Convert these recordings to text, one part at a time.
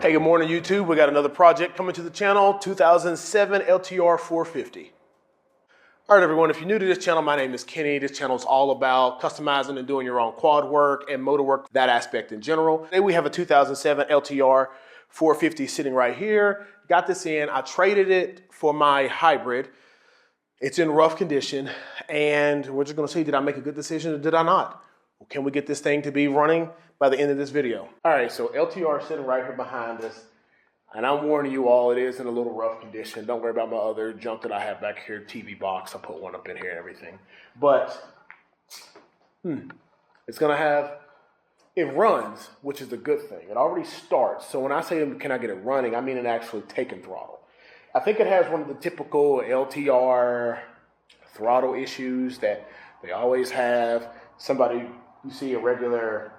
Hey, good morning, YouTube. We got another project coming to the channel, 2007 LTR450. All right, everyone, if you're new to this channel, my name is Kenny. This channel is all about customizing and doing your own quad work and motor work, that aspect in general. Today we have a 2007 LTR450 sitting right here. Got this in. I traded it for my hybrid. It's in rough condition, and we're just gonna see, did I make a good decision or did I not? Can we get this thing to be running by the end of this video? All right, so LTR is sitting right here behind us, and I'm warning you all, it is in a little rough condition. Don't worry about my other junk that I have back here, TV box. I put one up in here and everything. But it's gonna have, it runs, which is the good thing. It already starts. So when I say, can I get it running, I mean it actually taking throttle. I think it has one of the typical LTR throttle issues that they always have. Somebody, you see a regular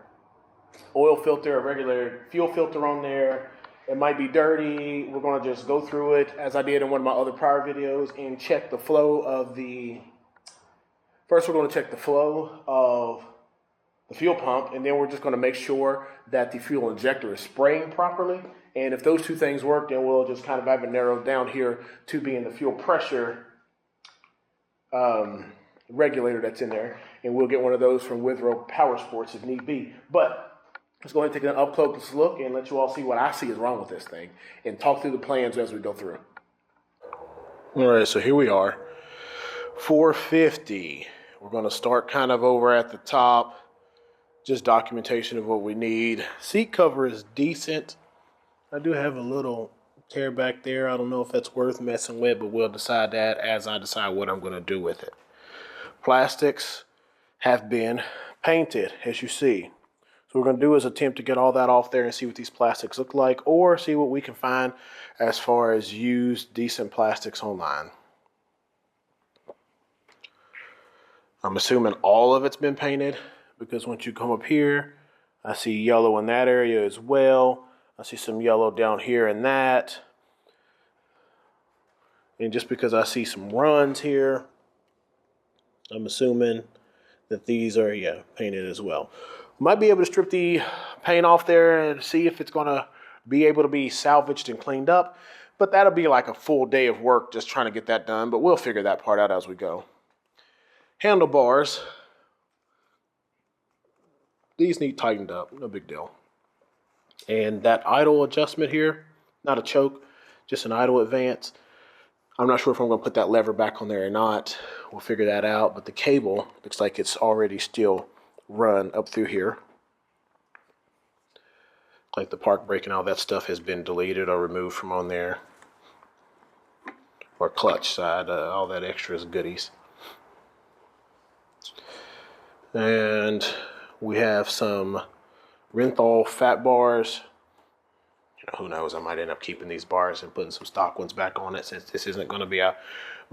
oil filter, a regular fuel filter on there. It might be dirty. We're going to just go through it as I did in one of my other prior videos and check the flow of the, first we're going to check the flow of the fuel pump, and then we're just going to make sure that the fuel injector is spraying properly. And if those two things work, then we'll just kind of have it narrowed down here to being the fuel pressure regulator that's in there. And we'll get one of those from Withrow Power Sports if need be. But let's go ahead and take an up close look and let you all see what I see is wrong with this thing and talk through the plans as we go through. All right, so here we are, 450. We're going to start kind of over at the top, just documentation of what we need. Seat cover is decent. I do have a little tear back there. I don't know if that's worth messing with, but we'll decide that as I decide what I'm going to do with it. Plastics have been painted, as you see. So what we're going to do is attempt to get all that off there and see what these plastics look like, or see what we can find as far as used decent plastics online. I'm assuming all of it's been painted, because once you come up here, I see yellow in that area as well. I see some yellow down here in that. And just because I see some runs here, I'm assuming that these are, painted as well. Might be able to strip the paint off there and see if it's going to be able to be salvaged and cleaned up. But that'll be like a full day of work just trying to get that done. But we'll figure that part out as we go. Handlebars. These need tightened up. No big deal. And that idle adjustment here, not a choke, just an idle advance. I'm not sure if I'm going to put that lever back on there or not. We'll figure that out. But the cable looks like it's already still run up through here. Like the park brake and all that stuff has been deleted or removed from on there. Or clutch side, all that extras goodies. And we have some Renthal fat bars. Who knows, I might end up keeping these bars and putting some stock ones back on it, since this isn't going to be a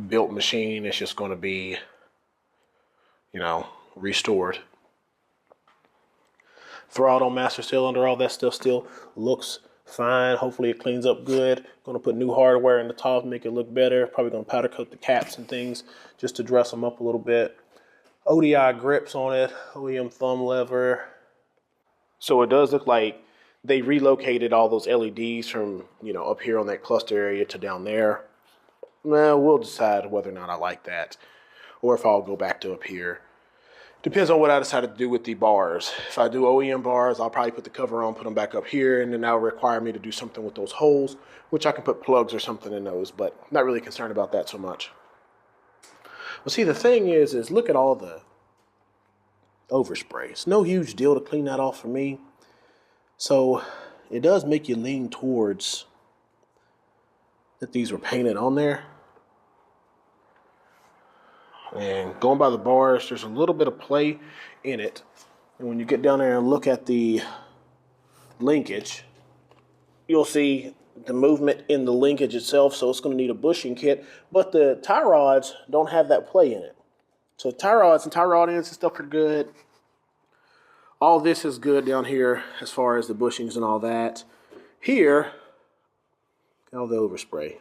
built machine. It's just going to be, restored. Throttle, master cylinder, all that stuff still looks fine. Hopefully it cleans up good. Going to put new hardware in the top, make it look better. Probably going to powder coat the caps and things just to dress them up a little bit. ODI grips on it, OEM thumb lever. So it does look like they relocated all those LEDs from, up here on that cluster area to down there. Well, we'll decide whether or not I like that, or if I'll go back to up here. Depends on what I decide to do with the bars. If I do OEM bars, I'll probably put the cover on, put them back up here, and then that'll require me to do something with those holes, which I can put plugs or something in those, but I'm not really concerned about that so much. Well, see, the thing is look at all the overspray. It's no huge deal to clean that off for me. So it does make you lean towards that these were painted on there. And going by the bars, there's a little bit of play in it. And when you get down there and look at the linkage, you'll see the movement in the linkage itself. So it's going to need a bushing kit. But the tie rods don't have that play in it. So tie rods and tie rod ends and stuff are good. All this is good down here as far as the bushings and all that. Here, all the overspray,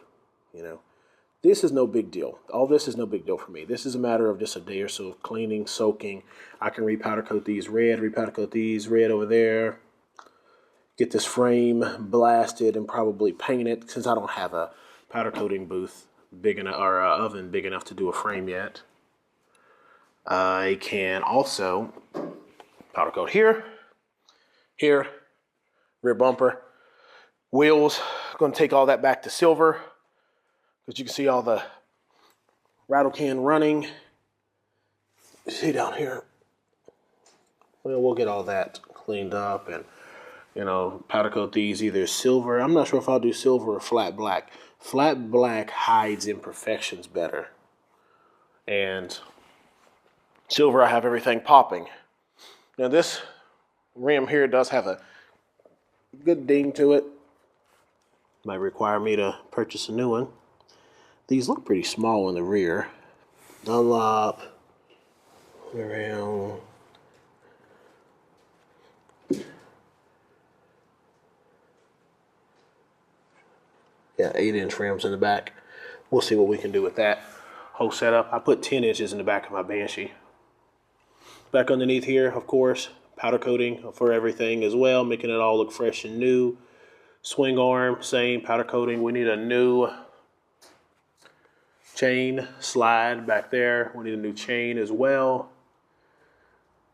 This is no big deal. All this is no big deal for me. This is a matter of just a day or so of cleaning, soaking. I can repowder coat these red over there. get this frame blasted and probably paint it, since I don't have a powder coating booth big enough or oven big enough to do a frame yet. I can also powder coat here, rear bumper, wheels. Going to take all that back to silver, because you can see all the rattle can running. See down here. Well, we'll get all that cleaned up and, you know, powder coat these either silver. I'm not sure if I'll do silver or flat black. Flat black hides imperfections better. And silver, I have everything popping. Now this rim here does have a good ding to it. Might require me to purchase a new one. These look pretty small in the rear. Dunlop around. Yeah, 8-inch rims in the back. We'll see what we can do with that whole setup. I put 10 inches in the back of my Banshee. Back underneath here, of course, powder coating for everything as well, making it all look fresh and new. Swing arm, same powder coating. We need a new chain slide back there. We need a new chain as well.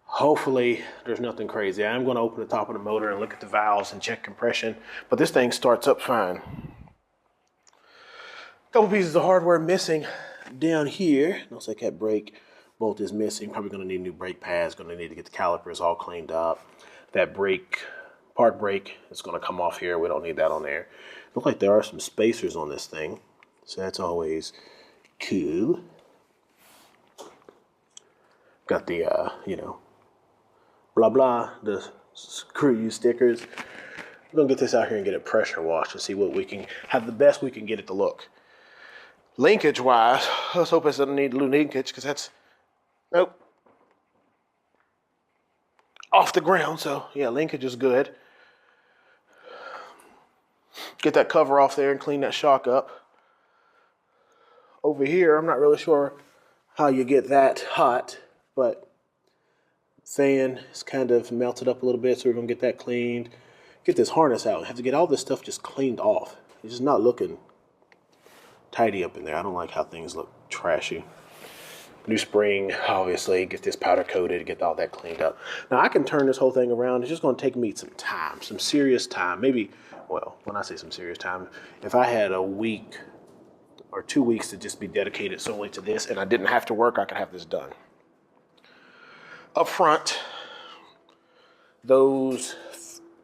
Hopefully there's nothing crazy. I'm going to open the top of the motor and look at the valves and check compression, but this thing starts up fine. Couple pieces of hardware missing down here. Looks like that brake bolt is missing. Probably going to need new brake pads. Going to need to get the calipers all cleaned up. That brake, park brake, is going to come off here. We don't need that on there. Looks like there are some spacers on this thing, so that's always cool. Got the you know, blah blah, the screw you stickers. We're gonna get this out here and get it pressure washed and see what we can have the best we can get it to look. Linkage wise, let's hope it doesn't need linkage, because that's, nope, off the ground. So yeah, linkage is good. Get that cover off there and clean that shock up. Over here, I'm not really sure how you get that hot, but fan is kind of melted up a little bit, so we're gonna get that cleaned. Get this harness out. I have to get all this stuff just cleaned off. It's just not looking tidy up in there. I don't like how things look trashy. New spring, obviously. Get this powder coated, get all that cleaned up. Now I can turn this whole thing around. It's just gonna take me some time, some serious time. Maybe, well, when I say some serious time, if I had a week or 2 weeks to just be dedicated solely to this and I didn't have to work, I could have this done. Up front, those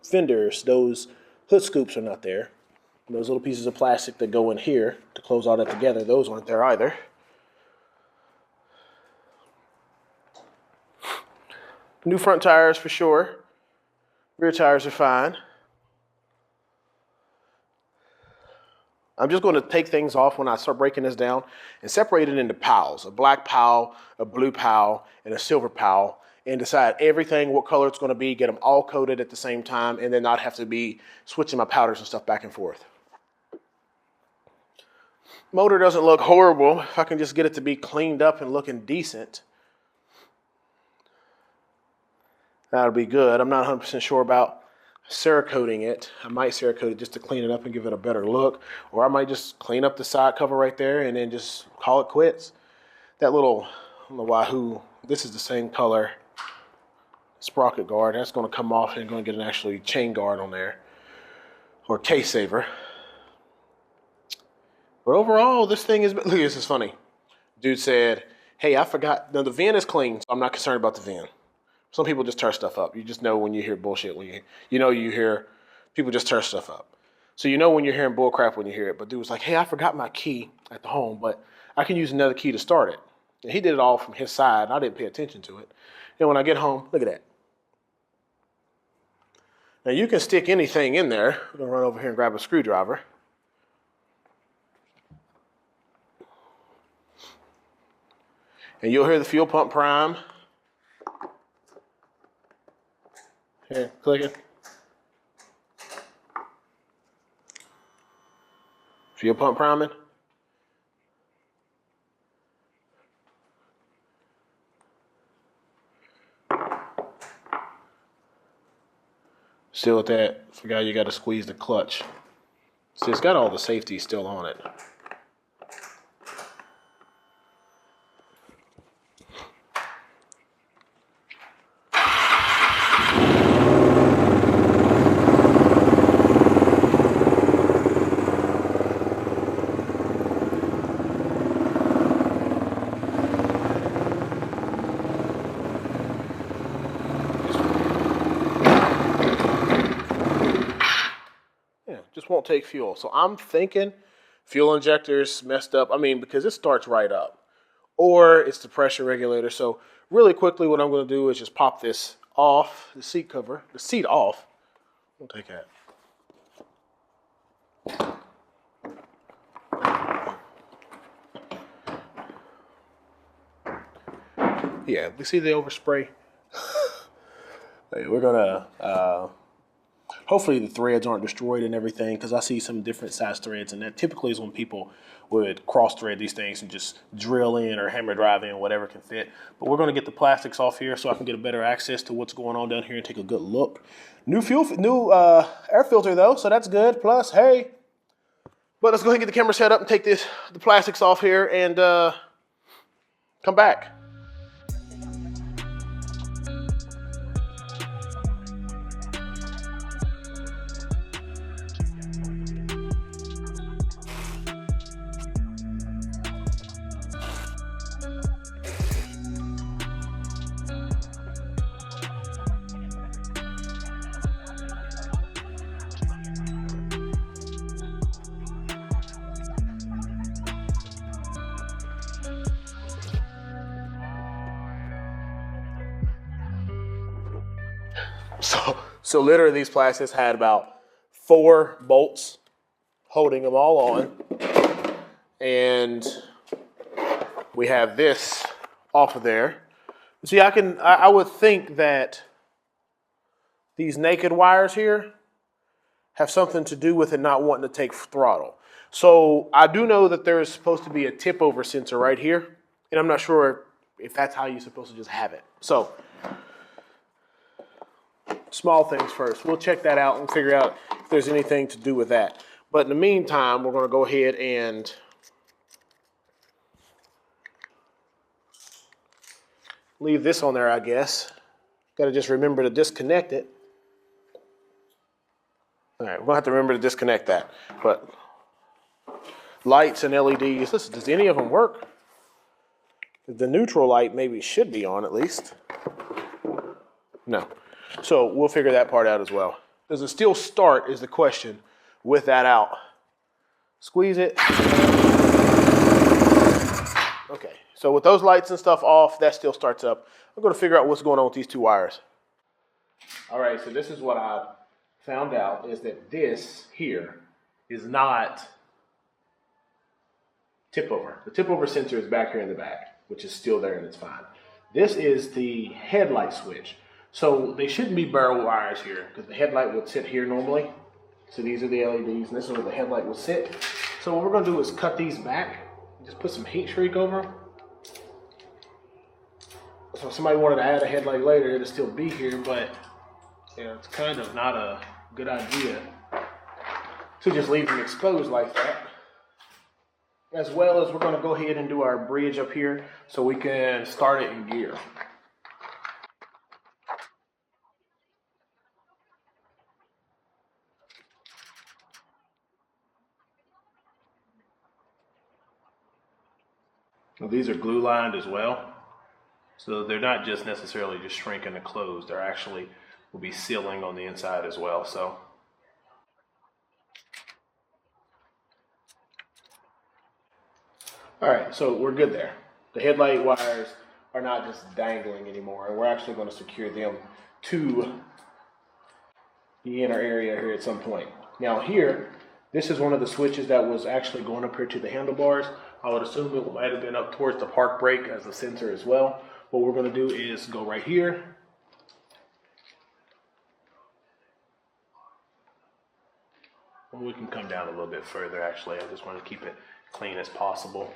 fenders, those hood scoops are not there. And those little pieces of plastic that go in here to close all that together, those aren't there either. New front tires for sure. Rear tires are fine. I'm just going to take things off when I start breaking this down and separate it into piles. A black pile, a blue pile, and a silver pile. And decide everything, what color it's going to be, get them all coated at the same time, and then not have to be switching my powders and stuff back and forth. Motor doesn't look horrible. If I can just get it to be cleaned up and looking decent, that'll be good. I'm not 100% sure about Cerakoting it. I might Cerakote it just to clean it up and give it a better look, or I might just clean up the side cover right there and then just call it quits. That little, I don't know why, this is the same color sprocket guard. That's going to come off and going to get an actually chain guard on there, or case saver. But overall, this thing is, look, this is funny. Dude said, hey, I forgot, now the VIN is clean, so I'm not concerned about the VIN. Some people just tear stuff up. You just know when you hear bullshit, when you hear people just tear stuff up. So you know when you're hearing bull crap when you hear it. But dude was like, hey, I forgot my key at the home, but I can use another key to start it. And he did it all from his side, and I didn't pay attention to it. And when I get home, look at that. Now you can stick anything in there. I'm gonna run over here and grab a screwdriver. And you'll hear the fuel pump prime. Here, click it. Fuel pump priming. Still at that, forgot you got to squeeze the clutch. See, it's got all the safety still on it. Just won't take fuel. So I'm thinking fuel injector's messed up. I mean, because it starts right up. Or it's the pressure regulator. So really quickly what I'm going to do is just pop this off, the seat cover, the seat off. We'll take that. Yeah, we see the overspray. We're going to... hopefully the threads aren't destroyed and everything, because I see some different size threads, and that typically is when people would cross thread these things and just drill in or hammer drive in, whatever can fit. But we're going to get the plastics off here so I can get a better access to what's going on down here and take a good look. New air filter though, so that's good. Plus, hey, but let's go ahead and get the camera set up and take the plastics off here and come back. So literally these plastics had about 4 bolts holding them all on. And we have this off of there. See, I would think that these naked wires here have something to do with it not wanting to take throttle. So I do know that there is supposed to be a tip over sensor right here. And I'm not sure if that's how you're supposed to just have it. So small things first. We'll check that out and figure out if there's anything to do with that. But in the meantime, we're going to go ahead and leave this on there, I guess. Got to just remember to disconnect it. All right, we're going to have to remember to disconnect that. But lights and LEDs, listen, does any of them work? The neutral light maybe should be on at least. No. So we'll figure that part out as well. Does it still start is the question with that out. Squeeze it. Okay, so with those lights and stuff off, that still starts up. I'm going to figure out what's going on with these 2 wires. All right, so this is what I found out, is that this here is not tip over. The tip over sensor is back here in the back, which is still there and it's fine. This is the headlight switch. So they shouldn't be barrel wires here because the headlight would sit here normally. So these are the LEDs and this is where the headlight will sit. So what we're going to do is cut these back, just put some heat shrink over them. So if somebody wanted to add a headlight later, it'll still be here, but you know, it's kind of not a good idea to just leave them exposed like that. As well as we're going to go ahead and do our bridge up here so we can start it in gear. Now, these are glue lined as well. So they're not just necessarily just shrinking to close. They're actually will be sealing on the inside as well. So all right, so we're good there. The headlight wires are not just dangling anymore, and we're actually going to secure them to the inner area here at some point. Now here, this is one of the switches that was actually going up here to the handlebars. I would assume it might have been up towards the park brake as a sensor as well. What we're going to do is go right here. And we can come down a little bit further actually. I just want to keep it clean as possible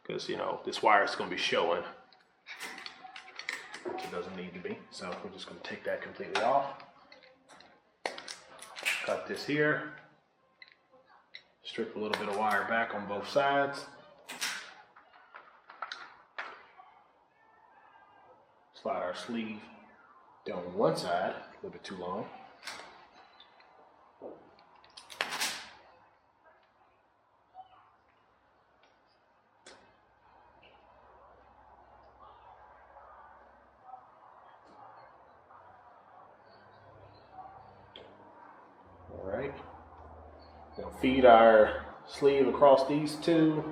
because, you know, this wire is going to be showing, which it doesn't need to be. So we're just going to take that completely off. Cut this here. Strip a little bit of wire back on both sides. Slide our sleeve down one side, a little bit too long. All right. We'll feed our sleeve across these two.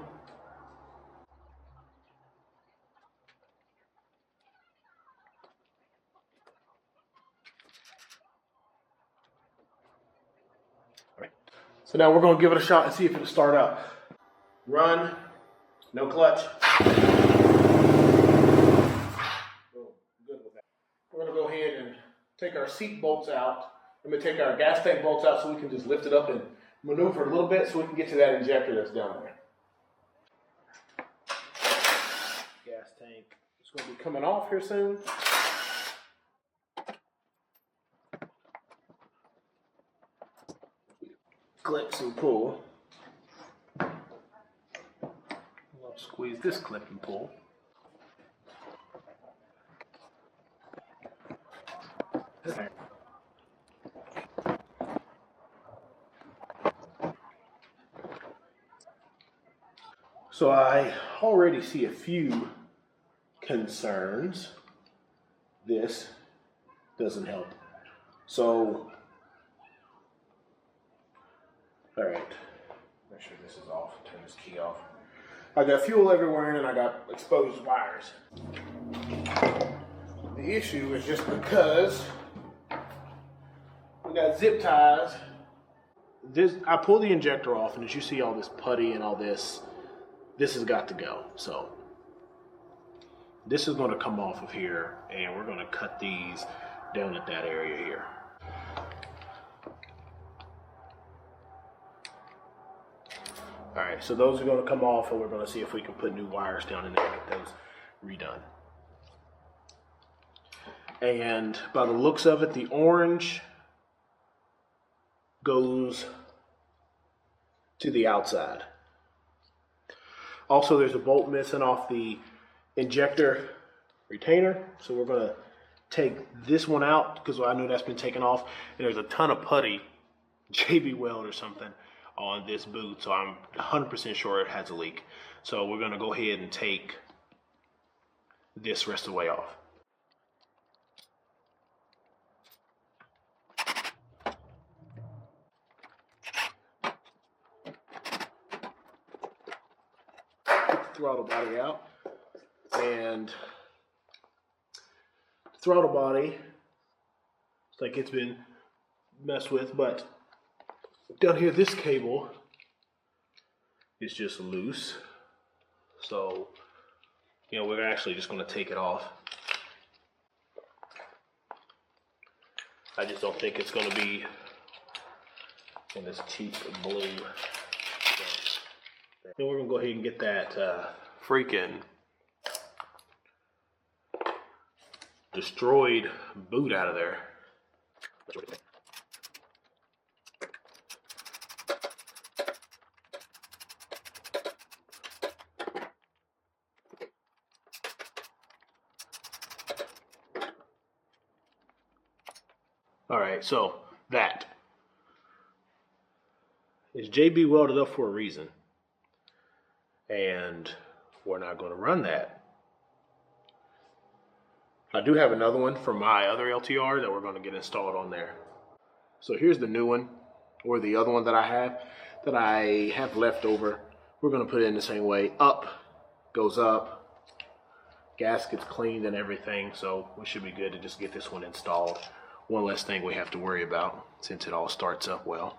So now we're going to give it a shot and see if it'll start up. Run, no clutch. Good with that. We're going to go ahead and take our seat bolts out. I'm going to take our gas tank bolts out so we can just lift it up and maneuver a little bit so we can get to that injector that's down there. Gas tank is going to be coming off here soon. Clips and pull. I'll squeeze this clip and pull. Okay. So I already see a few concerns. This doesn't help. So, all right, make sure this is off, turn this key off. I got fuel everywhere and I got exposed wires. The issue is just because we got zip ties. I pull the injector off, and as you see all this putty and all this has got to go. So this is going to come off of here, and we're going to cut these down at that area here. All right, so those are going to come off, and we're going to see if we can put new wires down in there and get those redone. And by the looks of it, the orange goes to the outside. Also, there's a bolt missing off the injector retainer, so we're going to take this one out because I know that's been taken off, and there's a ton of putty, JB Weld or something, on this boot, so I'm 100% sure it has a leak. So we're going to go ahead and take this rest of the way off. Get the throttle body out, and the throttle body, it's like it's been messed with, but down here, this cable is just loose. So, you know, we're actually just going to take it off. I just don't think it's going to be in this cheap blue. Then we're going to go ahead and get that freaking destroyed boot out of there. All right, so that is JB welded up for a reason, and we're not going to run that. I do have another one from my other LTR that we're going to get installed on there. So here's the new one, or the other one that I have left over. We're going to put it in the same way. Up goes up, gasket's cleaned and everything, so we should be good to just get this one installed. One less thing we have to worry about since it all starts up well.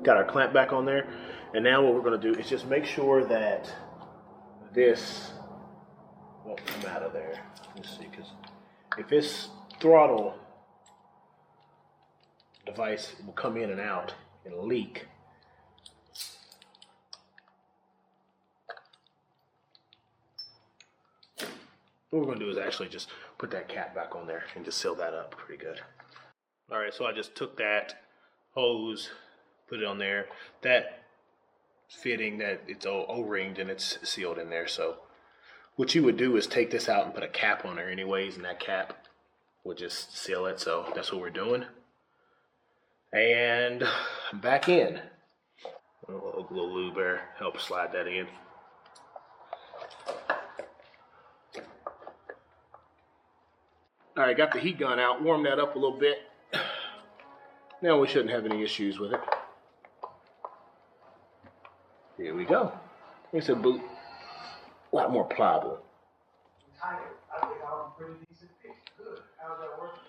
Got our clamp back on there, and now what we're going to do is just make sure that this won't come out of there. Let's see, because if it's throttle device will come in and out and leak. What we're going to do is actually just put that cap back on there and just seal that up pretty good. All right, so I just took that hose, put it on there. That fitting, that it's O-ringed and it's sealed in there. So what you would do is take this out and put a cap on there anyways, and that cap will just seal it. So that's what we're doing. And back in. A little lube there, help slide that in. All right, got the heat gun out, warm that up a little bit. Now we shouldn't have any issues with it. Here we go. It's a boot, a lot more pliable. I think I'm pretty decent fit. Good. How's that working?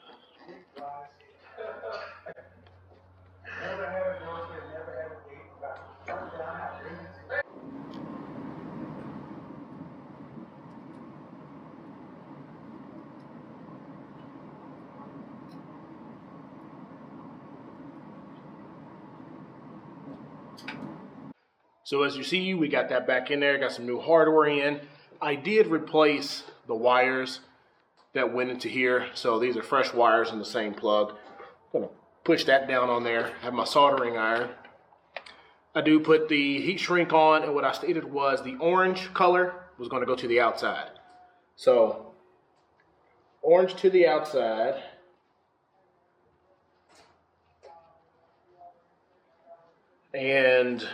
Never had a girlfriend, never had a date. So as you see, we got that back in there, got some new hardware in. I did replace the wires that went into here. So these are fresh wires in the same plug. I'm gonna push that down on there, have my soldering iron. I do put the heat shrink on, and what I stated was the orange color was gonna go to the outside. So orange to the outside. And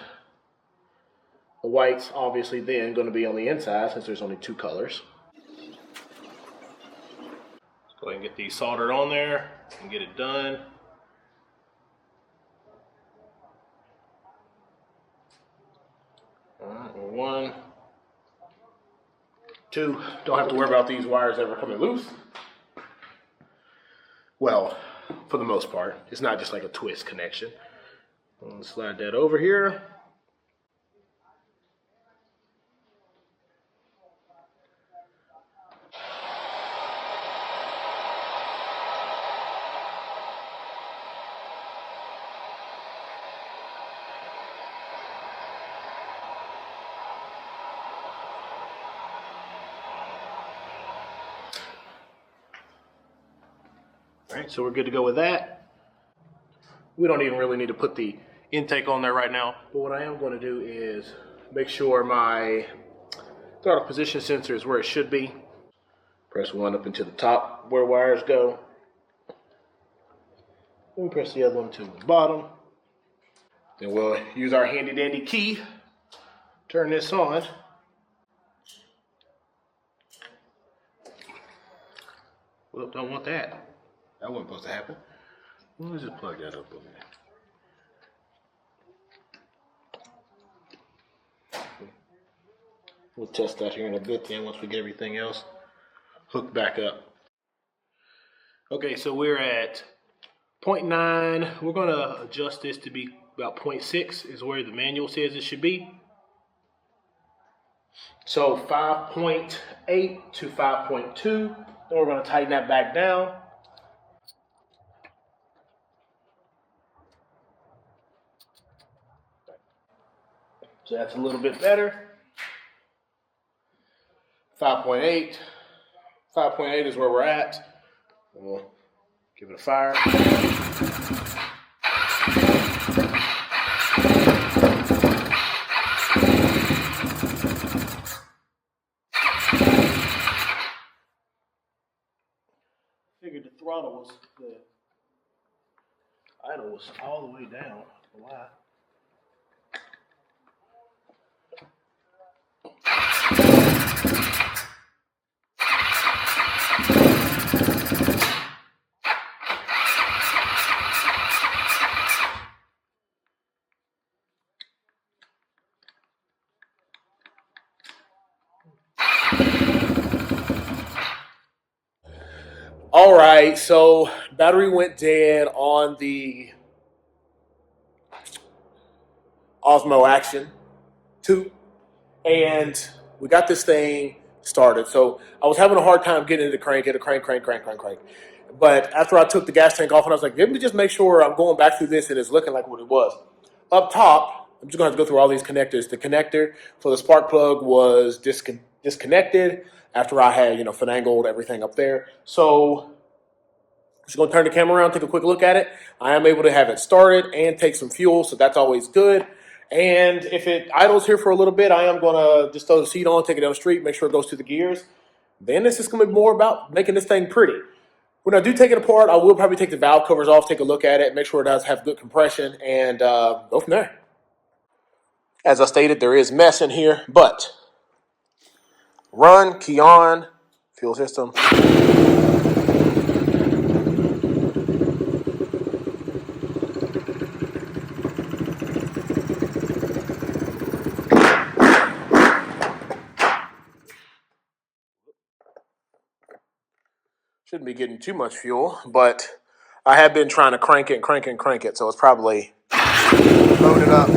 the white's obviously then going to be on the inside since there's only two colors. Let's go ahead and get these soldered on there and get it done. All right, well, 1, 2. Don't have to worry about these wires ever coming loose. Well, for the most part, it's not just like a twist connection. Let's slide that over here. All right, so we're good to go with that. We don't even really need to put the intake on there right now, but what I am going to do is make sure my throttle position sensor is where it should be. Press one up into the top where wires go. Then press the other one to the bottom. Then we'll use our handy dandy key, turn this on. Well, don't want that. That wasn't supposed to happen. Let's just plug that up over there. We'll test that here in a bit then once we get everything else hooked back up. Okay, so we're at 0.9. We're going to adjust this to be about 0.6 is where the manual says it should be. So 5.8 to 5.2. Then we're going to tighten that back down. So that's a little bit better. 5.8. 5.8 is where we're at. We'll give it a fire. Figured the throttle was, the idle was all the way down. Why? All right, so battery went dead on the Osmo Action 2, and we got this thing started. So I was having a hard time getting it to crank, crank. But after I took the gas tank off, and I was like, let me just make sure I'm going back through this and it's looking like what it was. Up top, I'm just going to have to go through all these connectors. The connector for the spark plug was disconnected after I had, finagled everything up there. So just going to turn the camera around, take a quick look at it. I am able to have it started and take some fuel, so that's always good. And if it idles here for a little bit, I am going to just throw the seat on, take it down the street, make sure it goes to the gears. Then this is going to be more about making this thing pretty. When I do take it apart, I will probably take the valve covers off, take a look at it, make sure it does have good compression, and go from there. As I stated, there is mess in here, but run, key on, fuel system. Shouldn't be getting too much fuel, but I have been trying to crank it, so it's probably loaded up.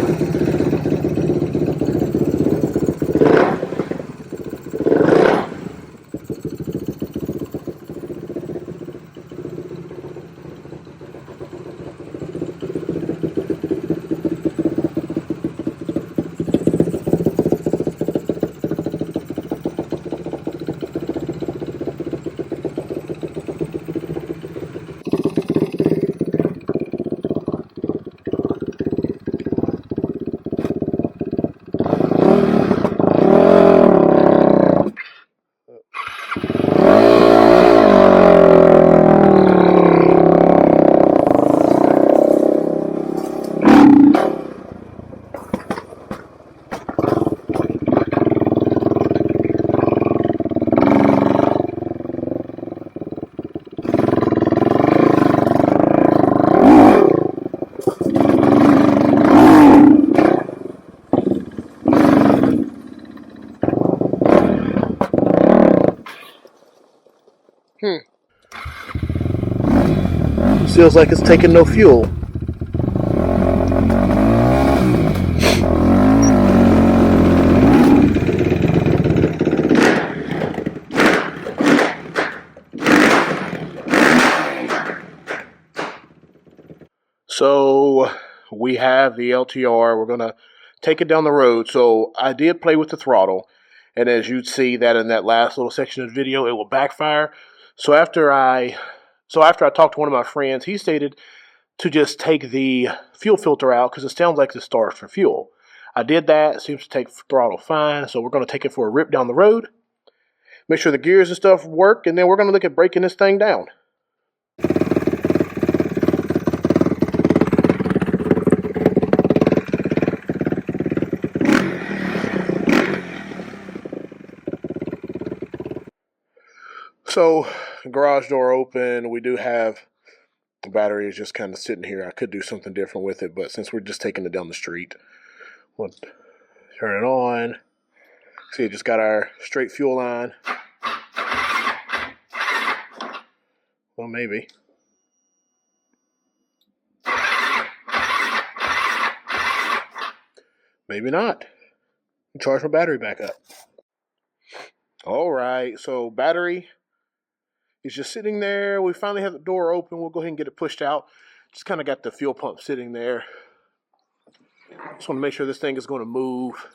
Feels like it's taking no fuel. So we have the LTR. We're going to take it down the road. So I did play with the throttle. And as you'd see that in that last little section of the video, it will backfire. So after I talked to one of my friends, he stated to just take the fuel filter out because it sounds like it starts for fuel. I did that. It seems to take throttle fine. So we're going to take it for a rip down the road. Make sure the gears and stuff work. And then we're going to look at breaking this thing down. So, garage door open. We do have the battery is just kind of sitting here. I could do something different with it, but since we're just taking it down the street, we'll turn it on. See, it just got our straight fuel line. Well, maybe. Maybe not. Charge my battery back up. All right, so battery is just sitting there. We finally have the door open. We'll go ahead and get it pushed out. Just kind of got the fuel pump sitting there. Just want to make sure this thing is going to move.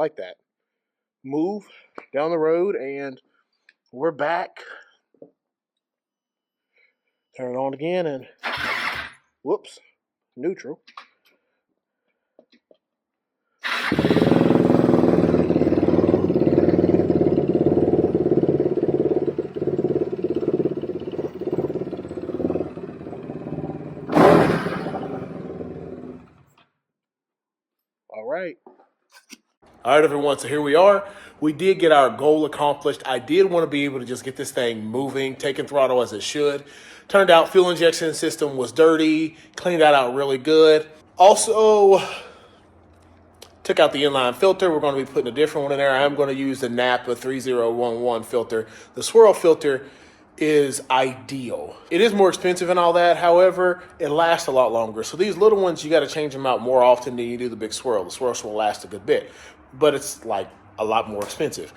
like that. Move down the road, and we're back. Turn it on again, and whoops, neutral. All right. All right, everyone, so here we are. We did get our goal accomplished. I did want to be able to just get this thing moving, taking throttle as it should. Turned out fuel injection system was dirty, cleaned that out really good. Also, took out the inline filter. We're going to be putting a different one in there. I'm going to use the Napa 3011 filter. The swirl filter is ideal. It is more expensive and all that. However, it lasts a lot longer. So these little ones, you got to change them out more often than you do the big swirl. The swirl will last a good bit, but it's like a lot more expensive.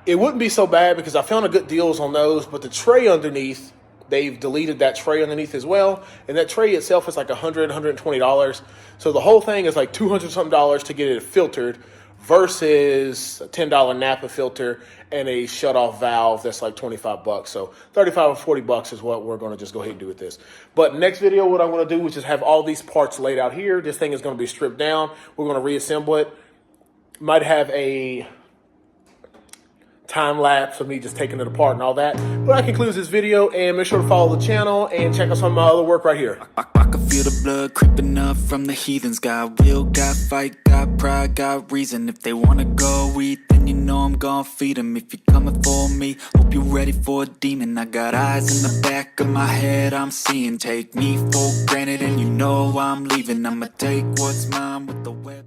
It wouldn't be so bad because I found a good deals on those, but the tray underneath, they've deleted that tray underneath as well. And that tray itself is like $100, $120. So the whole thing is like $200 something to get it filtered versus a $10 Napa filter and a shut-off valve that's like $25. So $35 or $40 is what we're going to just go ahead and do with this. But next video, what I'm going to do is just have all these parts laid out here. This thing is going to be stripped down. We're going to reassemble it. Might have a time lapse of me just taking it apart and all that. But that concludes this video, and make sure to follow the channel and check out some of my other work right here. I can feel the blood creeping up from the heathens. Got will, got fight, got pride, got reason. If they wanna go eat, then you know I'm gonna feed them. If you're coming for me, hope you're ready for a demon. I got eyes in the back of my head, I'm seeing. Take me for granted and you know I'm leaving. I'ma take what's mine with the web.